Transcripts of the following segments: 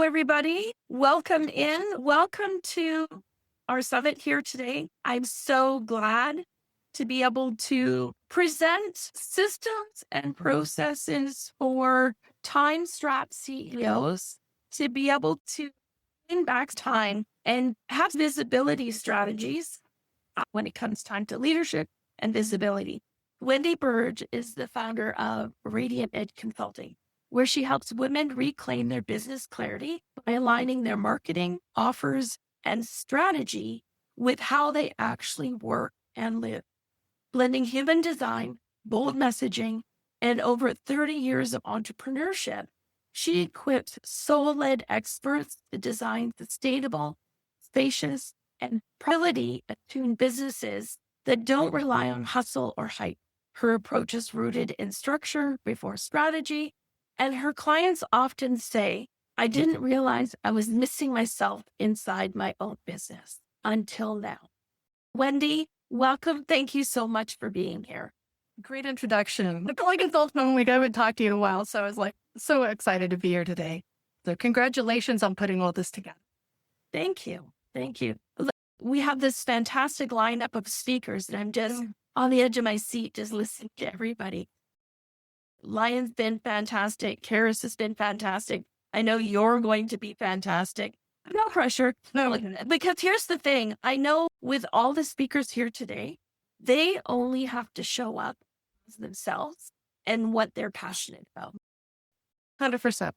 everybody. Welcome in. Welcome to our summit here today. I'm so glad to be able to present systems and processes for time-strapped CEOs to be able to win back time and have visibility strategies when it comes time to leadership and visibility. Wendy Burge is the founder of Radiant Edge Consulting, where she helps women reclaim their business clarity by aligning their marketing, offers, and strategy with how they actually work and live. Blending human design, bold messaging, and over 30 years of entrepreneurship, she equips soul-led experts to design sustainable, spacious, and ability-attuned businesses that don't rely on hustle or hype. Her approach is rooted in structure before strategy, and her clients often say, I didn't realize I was missing myself inside my own business until now. Wendy, welcome. Thank you so much for being here. Great introduction. The Carol Consulting, we haven't talked to you in a while, so I was so excited to be here today. So congratulations on putting all this together. Thank you. Thank you. We have this fantastic lineup of speakers, and I'm just on the edge of my seat, just listening to everybody. Lion's been fantastic. Karis has been fantastic. I know you're going to be fantastic. No pressure. No, because here's the thing. I know with all the speakers here today, they only have to show up as themselves and what they're passionate about. 100%.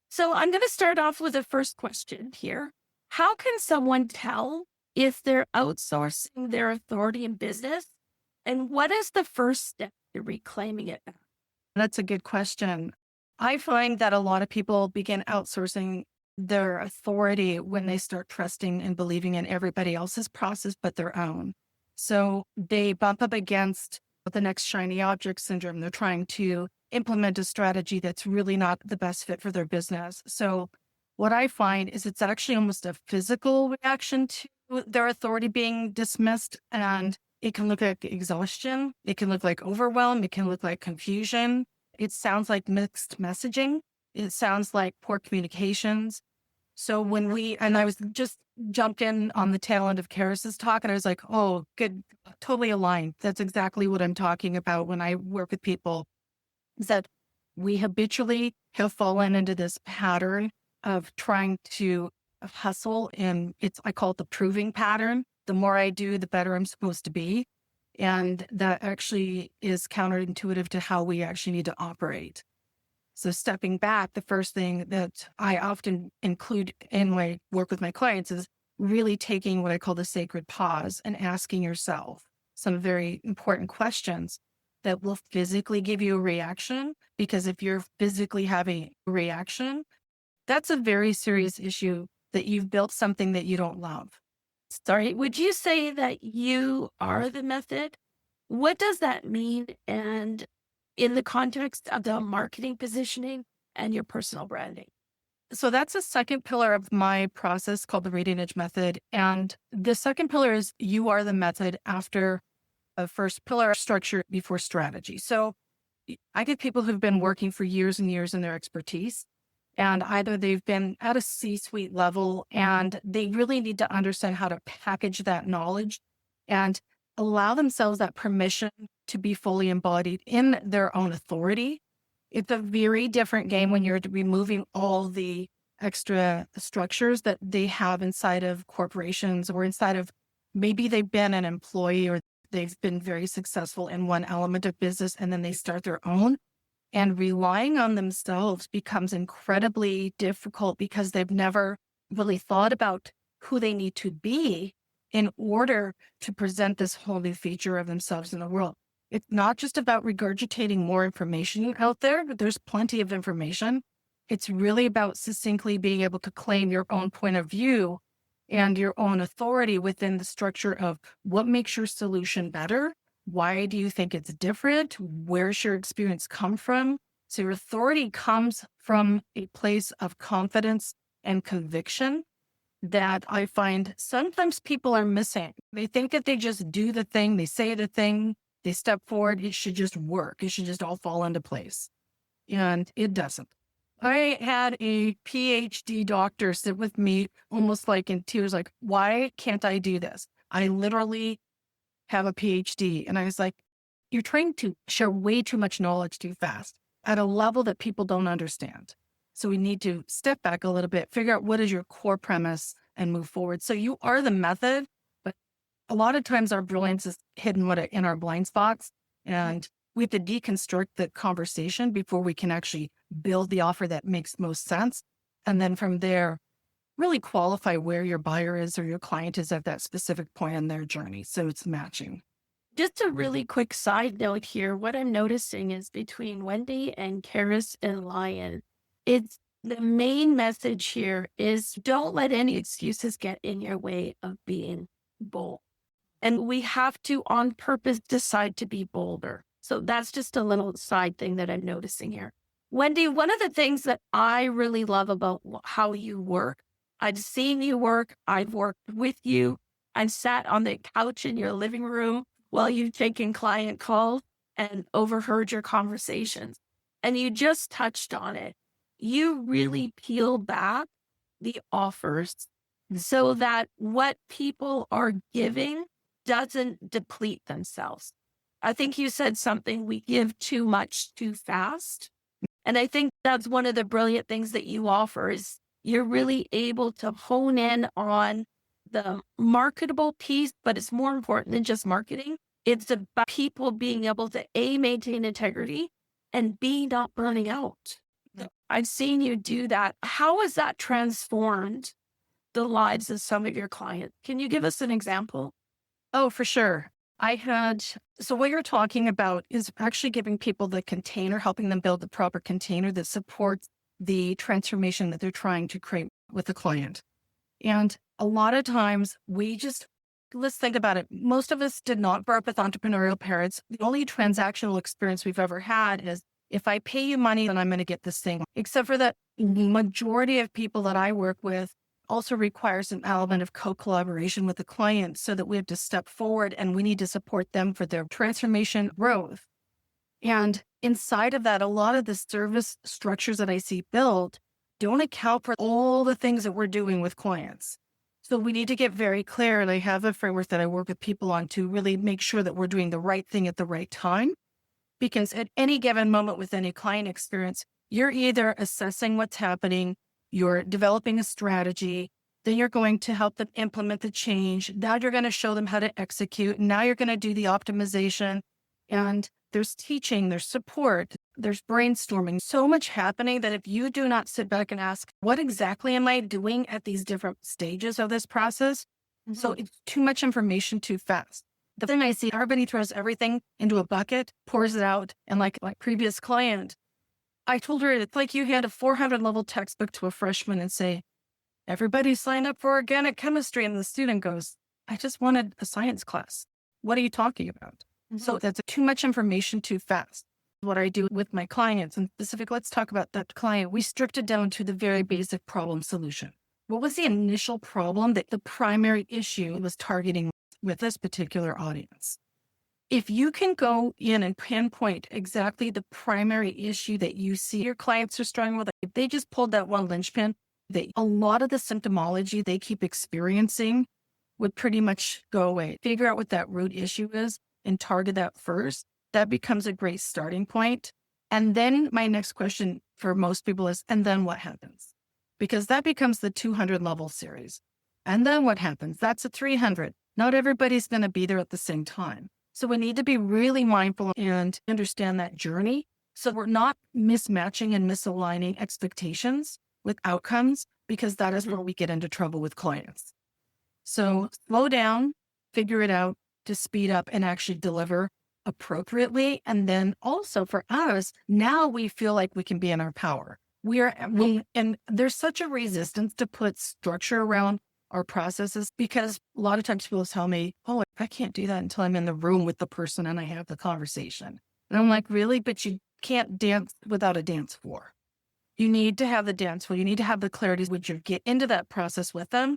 So I'm going to start off with the first question here. How can someone tell if they're outsourcing their authority in business? And what is the first step to reclaiming it back? That's a good question. I find that a lot of people begin outsourcing their authority when they start trusting and believing in everybody else's process but their own. So they bump up against the next shiny object syndrome. They're trying to implement a strategy that's really not the best fit for their business. So what I find is it's actually almost a physical reaction to their authority being dismissed, and it can look like exhaustion. It can look like overwhelm. It can look like confusion. It sounds like mixed messaging. It sounds like poor communications. So and I was just jumped in on the tail end of Karis's talk, and I was like, oh, good, totally aligned. That's exactly what I'm talking about when I work with people, is that we habitually have fallen into this pattern of trying to hustle, and I call it the proving pattern. The more I do, the better I'm supposed to be. And that actually is counterintuitive to how we actually need to operate. So stepping back, the first thing that I often include in my work with my clients is really taking what I call the sacred pause and asking yourself some very important questions that will physically give you a reaction. Because if you're physically having a reaction, that's a very serious issue, that you've built something that you don't love. Sorry, would you say that you are the method? What does that mean? And in the context of the marketing positioning and your personal branding? So that's a second pillar of my process called the Radiant Edge method. And the second pillar is you are the method after a first pillar, structure before strategy. So I get people who've been working for years and years in their expertise, and either they've been at a C-suite level and they really need to understand how to package that knowledge and allow themselves that permission to be fully embodied in their own authority. It's a very different game when you're removing all the extra structures that they have inside of corporations, or inside of, maybe they've been an employee or they've been very successful in one element of business and then they start their own. And relying on themselves becomes incredibly difficult because they've never really thought about who they need to be in order to present this whole new feature of themselves in the world. It's not just about regurgitating more information out there. There's plenty of information. It's really about succinctly being able to claim your own point of view and your own authority within the structure of what makes your solution better. Why do you think it's different? Where's your experience come from? So your authority comes from a place of confidence and conviction that I find sometimes people are missing. They think that they just do the thing, they say the thing, they step forward, it should just work. It should just all fall into place. And it doesn't. I had a PhD doctor sit with me almost like in tears, like, why can't I do this? I literally have a PhD. And I was like, you're trying to share way too much knowledge too fast at a level that people don't understand. So we need to step back a little bit, figure out what is your core premise and move forward. So you are the method, but a lot of times our brilliance is hidden in our blind spots. And we have to deconstruct the conversation before we can actually build the offer that makes most sense. And then from there, really qualify where your buyer is or your client is at that specific point in their journey. So it's matching. Just a really quick side note here. What I'm noticing is between Wendy and Karis and Lion, it's the main message here is don't let any excuses get in your way of being bold. And we have to on purpose decide to be bolder. So that's just a little side thing that I'm noticing here. Wendy, one of the things that I really love about how you work, I've seen you work, I've worked with you, I've sat on the couch in your living room while you've taken client calls and overheard your conversations. And you just touched on it. You really peel back the offers so that what people are giving doesn't deplete themselves. I think you said something, we give too much too fast. And I think that's one of the brilliant things that you offer is you're really able to hone in on the marketable piece, but it's more important than just marketing. It's about people being able to A, maintain integrity, and B, not burning out. I've seen you do that. How has that transformed the lives of some of your clients? Can you give us an example? Oh, for sure. So what you're talking about is actually giving people the container, helping them build the proper container that supports the transformation that they're trying to create with the client. And a lot of times let's think about it. Most of us did not grow up with entrepreneurial parents. The only transactional experience we've ever had is if I pay you money, then I'm going to get this thing. Except for that majority of people that I work with also requires an element of co-collaboration with the client so that we have to step forward and we need to support them for their transformation growth. And inside of that, a lot of the service structures that I see built don't account for all the things that we're doing with clients. So we need to get very clear, and I have a framework that I work with people on to really make sure that we're doing the right thing at the right time. Because at any given moment with any client experience, you're either assessing what's happening, you're developing a strategy, then you're going to help them implement the change. Now you're going to show them how to execute. Now you're going to do the optimization. And there's teaching, there's support, there's brainstorming, so much happening that if you do not sit back and ask, what exactly am I doing at these different stages of this process? So it's too much information too fast. The thing I see, everybody throws everything into a bucket, pours it out. And like my previous client, I told her it's like you hand a 400 level textbook to a freshman and say, everybody sign up for organic chemistry. And the student goes, I just wanted a science class. What are you talking about? So that's too much information too fast. What I do with my clients and specific, let's talk about that client. We stripped it down to the very basic problem solution. What was the initial problem that the primary issue was targeting with this particular audience? If you can go in and pinpoint exactly the primary issue that you see your clients are struggling with, if they just pulled that one linchpin, a lot of the symptomology they keep experiencing would pretty much go away. Figure out what that root issue is and target that first. That becomes a great starting point. And then my next question for most people is, and then what happens? Because that becomes the 200 level series. And then what happens? That's a 300. Not everybody's going to be there at the same time. So we need to be really mindful and understand that journey so we're not mismatching and misaligning expectations with outcomes, because that is where we get into trouble with clients. So slow down, figure it out to speed up and actually deliver appropriately. And then also for us, now we feel like we can be in our power. And there's such a resistance to put structure around our processes, because a lot of times people tell me, oh, I can't do that until I'm in the room with the person and I have the conversation. And I'm like, really? But you can't dance without a dance floor. You need to have the dance floor. You need to have the clarity when you get into that process with them.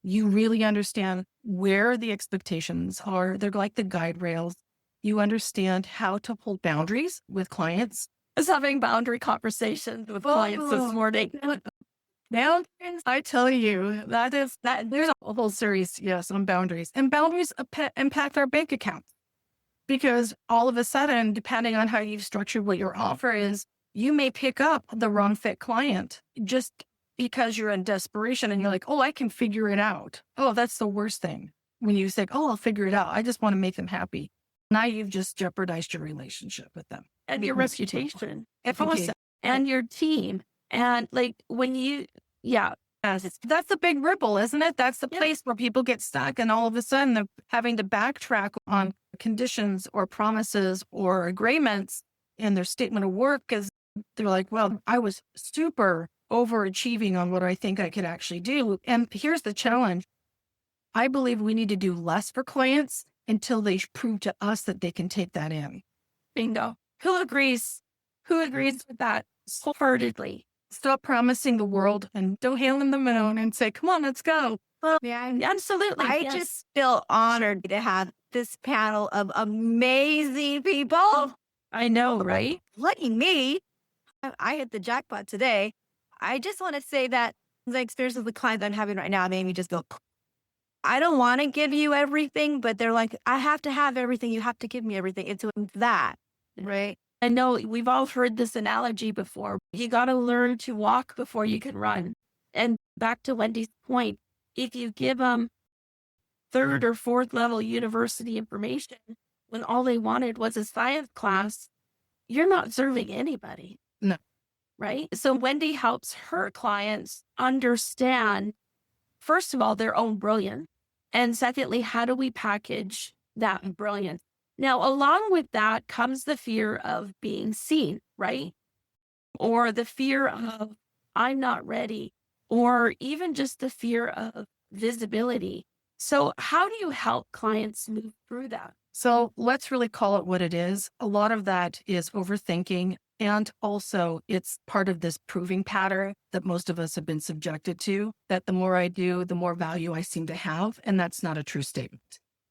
You really understand where the expectations are. They're like the guide rails. You understand how to hold boundaries with clients was having boundary conversations with clients this morning. Boundaries, I tell you, there's a whole series, yes, on boundaries. And boundaries impact our bank accounts because all of a sudden, depending on how you've structured what your offer is, you may pick up the wrong fit client just because you're in desperation and you're like, oh, I can figure it out. Oh, that's the worst thing. When you say, oh, I'll figure it out. I just want to make them happy. Now you've just jeopardized your relationship with them. And your reputation. Reputation. And your team. And like when you, That's the big ripple, isn't it? That's the place where people get stuck and all of a sudden they're having to backtrack on conditions or promises or agreements in their statement of work because they're like, well, I was super overachieving on what I think I could actually do. And here's the challenge. I believe we need to do less for clients until they prove to us that they can take that in. Bingo. Who agrees? Who agrees with that wholeheartedly? Stop promising the world and don't hand them the moon and say, come on, let's go. Absolutely. I just feel honored to have this panel of amazing people. I know, right? Lucky me, I hit the jackpot today. I just want to say that the experience with the clients I'm having right now made me just go, I don't want to give you everything, but they're like, I have to have everything. You have to give me everything. It's that, right? I know we've all heard this analogy before. You got to learn to walk before you can run. And back to Wendy's point, if you give them third or fourth level university information when all they wanted was a science class, you're not serving anybody. No. Right? So Wendy helps her clients understand, first of all, their own brilliance. And secondly, how do we package that brilliance? Now, along with that comes the fear of being seen, right? Or the fear of I'm not ready, or even just the fear of visibility. So how do you help clients move through that? So let's really call it what it is. A lot of that is overthinking. And also it's part of this proving pattern that most of us have been subjected to, that the more I do, the more value I seem to have. And that's not a true statement.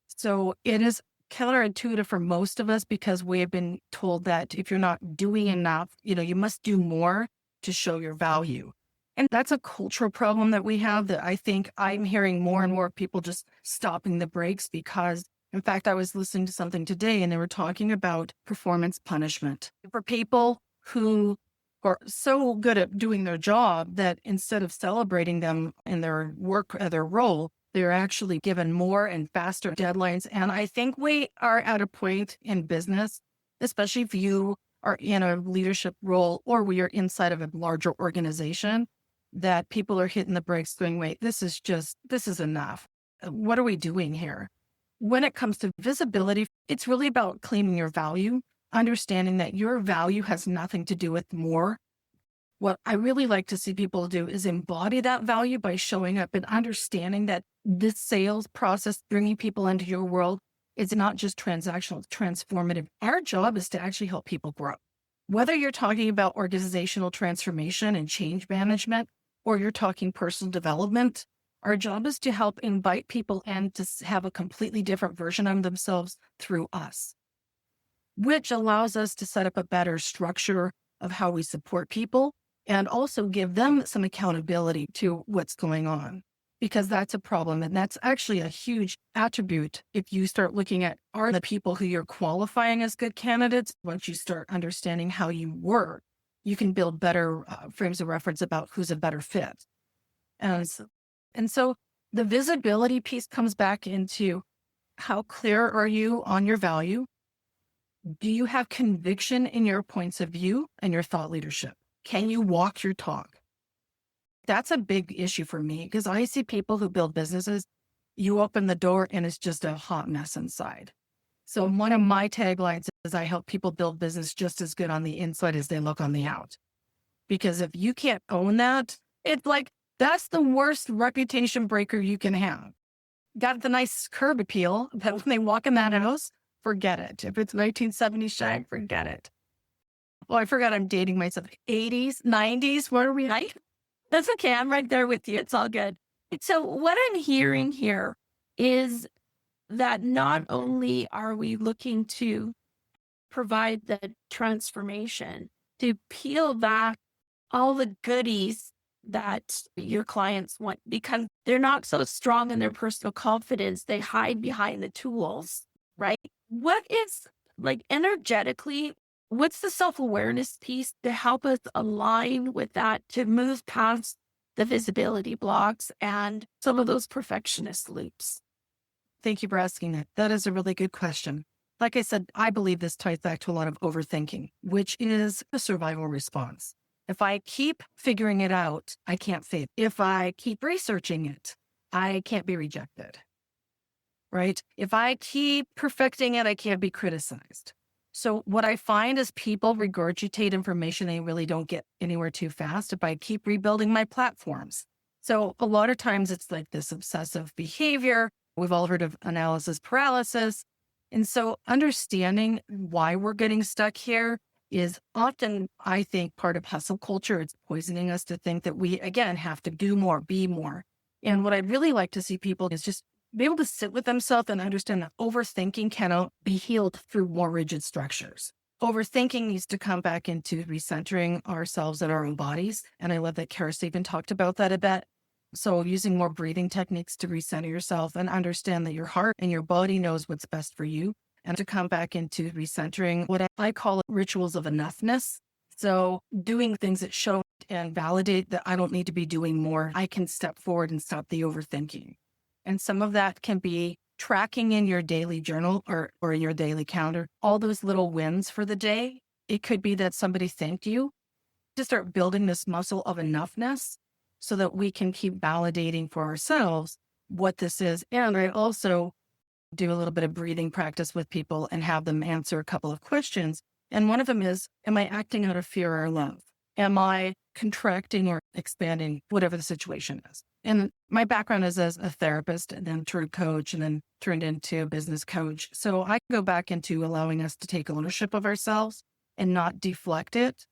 So it is counterintuitive for most of us because we have been told that if you're not doing enough, you must do more to show your value. And that's a cultural problem that we have that I think I'm hearing more and more people just stopping the brakes because, in fact, I was listening to something today and they were talking about performance punishment for people who are so good at doing their job that instead of celebrating them in their work, their role, they're actually given more and faster deadlines. And I think we are at a point in business, especially if you are in a leadership role or we are inside of a larger organization, that people are hitting the brakes going, wait, this is enough. What are we doing here? When it comes to visibility, it's really about claiming your value, understanding that your value has nothing to do with more. What I really like to see people do is embody that value by showing up and understanding that this sales process, bringing people into your world, is not just transactional, it's transformative. Our job is to actually help people grow. Whether you're talking about organizational transformation and change management, or you're talking personal development, our job is to help invite people in to have a completely different version of themselves through us, which allows us to set up a better structure of how we support people and also give them some accountability to what's going on, because that's a problem. And that's actually a huge attribute. If you start looking at are the people who you're qualifying as good candidates, once you start understanding how you work, you can build better frames of reference about who's a better fit. And so the visibility piece comes back into how clear are you on your value? Do you have conviction in your points of view and your thought leadership? Can you walk your talk? That's a big issue for me because I see people who build businesses, you open the door and it's just a hot mess inside. So one of my taglines is I help people build business just as good on the inside as they look on the out. Because if you can't own that, it's like, that's the worst reputation breaker you can have. Got the nice curb appeal, but when they walk in that house, forget it. If it's 1970s shag, forget it. Well, I forgot I'm dating myself. 80s, 90s, what are we? Right? That's okay. I'm right there with you. It's all good. So what I'm hearing here is that not only are we looking to provide the transformation, to peel back all the goodies that your clients want because they're not so strong in their personal confidence. They hide behind the tools, right? What is like energetically, what's the self-awareness piece to help us align with that to move past the visibility blocks and some of those perfectionist loops? Thank you for asking that. That is a really good question. Like I said, I believe this ties back to a lot of overthinking, which is a survival response. If I keep figuring it out, I can't fail. If I keep researching it, I can't be rejected, right? If I keep perfecting it, I can't be criticized. So what I find is people regurgitate information they really don't get anywhere too fast if I keep rebuilding my platforms. So a lot of times it's like this obsessive behavior. We've all heard of analysis paralysis. And so understanding why we're getting stuck here is often, I think, part of hustle culture. It's poisoning us to think that we, again, have to do more, be more. And what I'd really like to see people is just be able to sit with themselves and understand that overthinking cannot be healed through more rigid structures. Overthinking needs to come back into recentering ourselves and our own bodies. And I love that Carol Surbey talked about that a bit. So using more breathing techniques to recenter yourself and understand that your heart and your body knows what's best for you, and to come back into recentering what I call rituals of enoughness. So doing things that show and validate that I don't need to be doing more. I can step forward and stop the overthinking. And some of that can be tracking in your daily journal or your daily calendar, all those little wins for the day. It could be that somebody thanked you, to start building this muscle of enoughness so that we can keep validating for ourselves what this is. And I also do a little bit of breathing practice with people and have them answer a couple of questions. And one of them is, am I acting out of fear or love? Am I contracting or expanding, whatever the situation is? And my background is as a therapist and then turned coach and then turned into a business coach. So I go back into allowing us to take ownership of ourselves and not deflect it.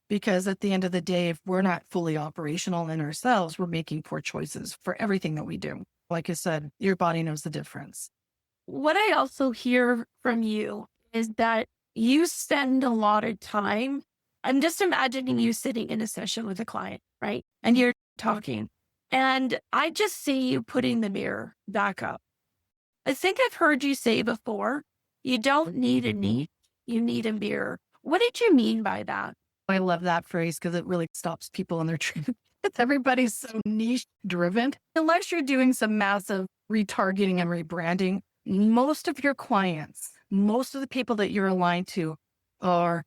Because at the end of the day, if we're not fully operational in ourselves, we're making poor choices for everything that we do. Like I said, your body knows the difference. What I also hear from you is that you spend a lot of time. I'm just imagining you sitting in a session with a client, right? And you're talking. And I just see you putting the mirror back up. I think I've heard you say before, you don't need a niche, you need a mirror. What did you mean by that? I love that phrase because it really stops people in their truth. Everybody's so niche driven. Unless you're doing some massive retargeting and rebranding, most of your clients, most of the people that you're aligned to are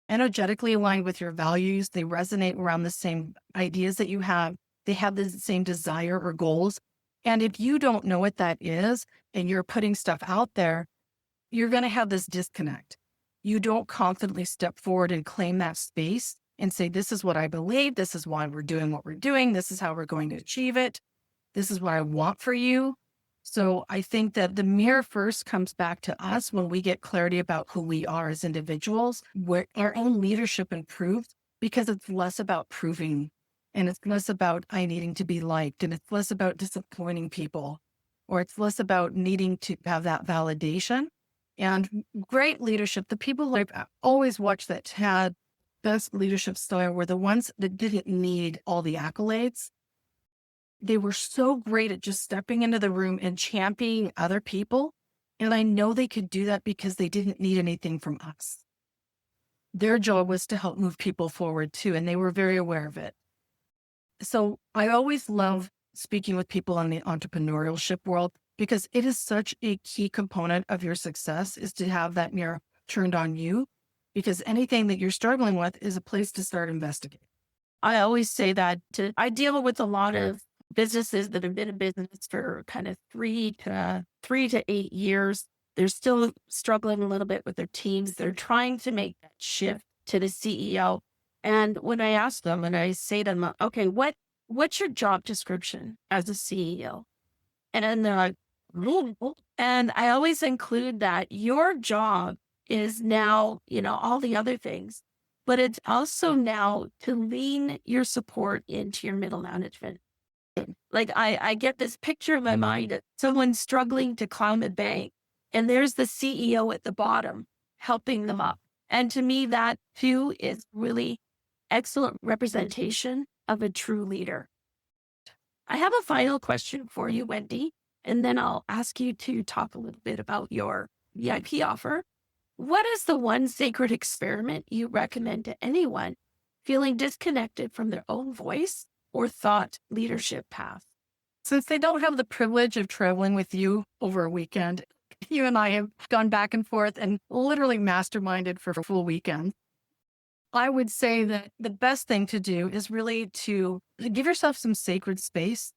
energetically aligned with your values. They resonate around the same ideas that you have. They have the same desire or goals. And if you don't know what that is and you're putting stuff out there, you're going to have this disconnect. You don't confidently step forward and claim that space and say, this is what I believe. This is why we're doing what we're doing. This is how we're going to achieve it. This is what I want for you. So I think that the mirror first comes back to us when we get clarity about who we are as individuals, where our own leadership improves because it's less about proving and it's less about I needing to be liked and it's less about disappointing people or it's less about needing to have that validation. And great leadership, the people I've always watched that had best leadership style were the ones that didn't need all the accolades. They were so great at just stepping into the room and championing other people. And I know they could do that because they didn't need anything from us. Their job was to help move people forward too, and they were very aware of it. So I always love speaking with people in the entrepreneurship world because it is such a key component of your success is to have that mirror turned on you, because anything that you're struggling with is a place to start investigating. I always say that I deal with a lot of businesses that have been in business for kind of 3 to 8 years. They're still struggling a little bit with their teams. They're trying to make that shift to the CEO. And when I ask them and I say to them, okay, what's your job description as a CEO? And then they're like, and I always include that your job is now, all the other things, but it's also now to lean your support into your middle management. Like I get this picture in my mind of someone struggling to climb a bank and there's the CEO at the bottom helping them up. And to me, that too is really excellent representation of a true leader. I have a final question for you, Wendy, and then I'll ask you to talk a little bit about your VIP offer. What is the one sacred experiment you recommend to anyone feeling disconnected from their own voice or thought leadership path? Since they don't have the privilege of traveling with you over a weekend, you and I have gone back and forth and literally masterminded for a full weekend. I would say that the best thing to do is really to give yourself some sacred space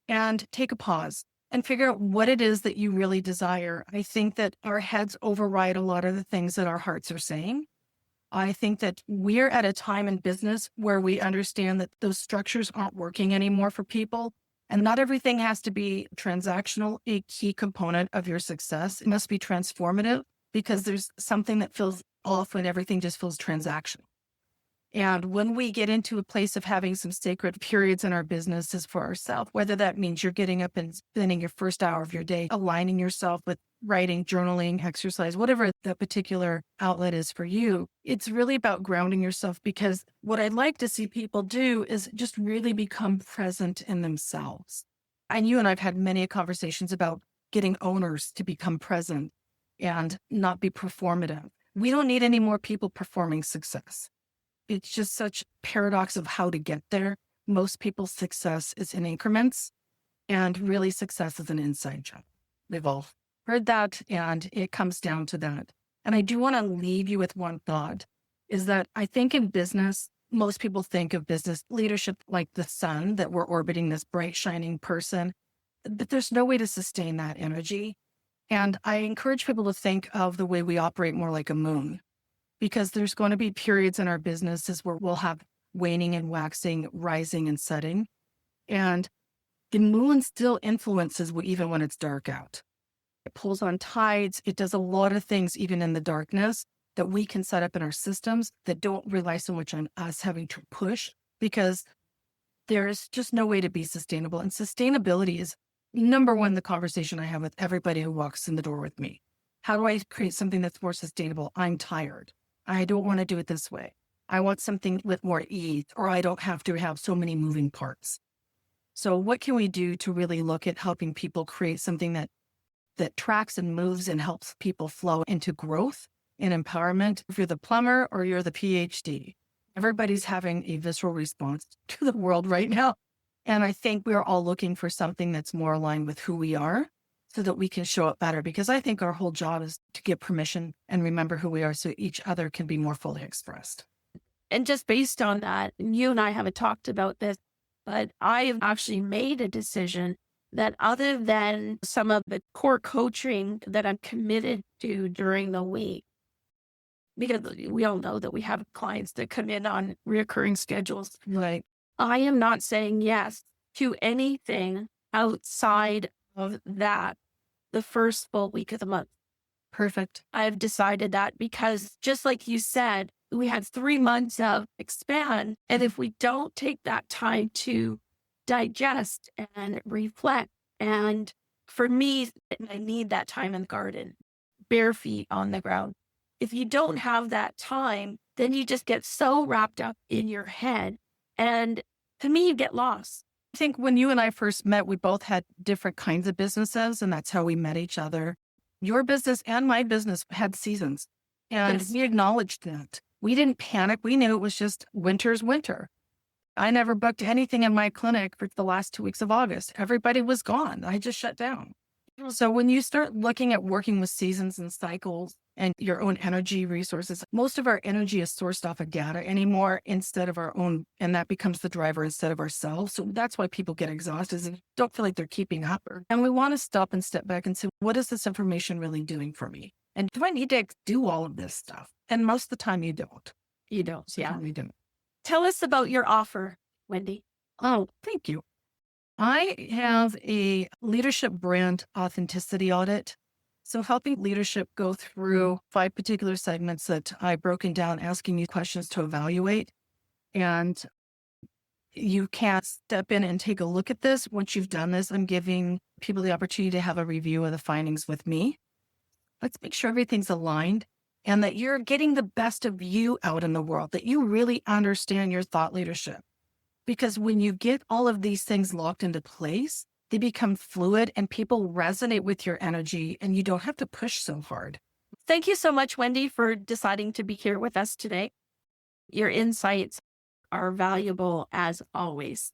and take a pause and figure out what it is that you really desire. I think that our heads override a lot of the things that our hearts are saying. I think that we're at a time in business where we understand that those structures aren't working anymore for people. And not everything has to be transactional, a key component of your success. It must be transformative because there's something that feels off when everything just feels transactional. And when we get into a place of having some sacred periods in our businesses for ourselves, whether that means you're getting up and spending your first hour of your day aligning yourself with writing, journaling, exercise, whatever the particular outlet is for you, it's really about grounding yourself, because what I'd like to see people do is just really become present in themselves. And you and I've had many conversations about getting owners to become present and not be performative. We don't need any more people performing success. It's just such paradox of how to get there. Most people's success is in increments, and really success is an inside job. They've all heard that, and it comes down to that. And I do want to leave you with one thought, is that I think in business, most people think of business leadership like the sun, that we're orbiting this bright, shining person, but there's no way to sustain that energy. And I encourage people to think of the way we operate more like a moon, because there's going to be periods in our businesses where we'll have waning and waxing, rising and setting. And the moon still influences even when it's dark out. It pulls on tides. It does a lot of things, even in the darkness, that we can set up in our systems that don't rely so much on us having to push, because there's just no way to be sustainable. And sustainability is number one, the conversation I have with everybody who walks in the door with me. How do I create something that's more sustainable? I'm tired. I don't want to do it this way. I want something with more ease, or I don't have to have so many moving parts. So what can we do to really look at helping people create something that tracks and moves and helps people flow into growth and empowerment? If you're the plumber or you're the PhD, everybody's having a visceral response to the world right now. And I think we're all looking for something that's more aligned with who we are, so that we can show up better, because I think our whole job is to give permission and remember who we are so each other can be more fully expressed. And just based on that, and you and I haven't talked about this, but I have actually made a decision that other than some of the core coaching that I'm committed to during the week, because we all know that we have clients that come in on recurring schedules, Right. I am not saying yes to anything outside of that the first full week of the month. Perfect. I've decided that because, just like you said, we had 3 months of expand. And if we don't take that time to digest and reflect, and for me, I need that time in the garden, bare feet on the ground. If you don't have that time, then you just get so wrapped up in your head. And to me, you get lost. I think when you and I first met, we both had different kinds of businesses, and that's how we met each other. Your business and my business had seasons, and Yes. we acknowledged that. We didn't panic. We knew it was just winter's winter. I never booked anything in my clinic for the last 2 weeks of August. Everybody was gone. I just shut down. So when you start looking at working with seasons and cycles and your own energy resources, most of our energy is sourced off of data anymore instead of our own. And that becomes the driver instead of ourselves. So that's why people get exhausted and don't feel like they're keeping up. And we want to stop and step back and say, what is this information really doing for me? And do I need to do all of this stuff? And most of the time you don't. You don't. Yeah. You don't. Tell us about your offer, Wendy. Oh, thank you. I have a leadership brand authenticity audit. So helping leadership go through 5 particular segments that I've broken down, asking you questions to evaluate. And you can step in and take a look at this. Once you've done this, I'm giving people the opportunity to have a review of the findings with me. Let's make sure everything's aligned. and that you're getting the best of you out in the world, that you really understand your thought leadership. Because when you get all of these things locked into place, they become fluid and people resonate with your energy and you don't have to push so hard. Thank you so much, Wendy, for deciding to be here with us today. Your insights are valuable as always.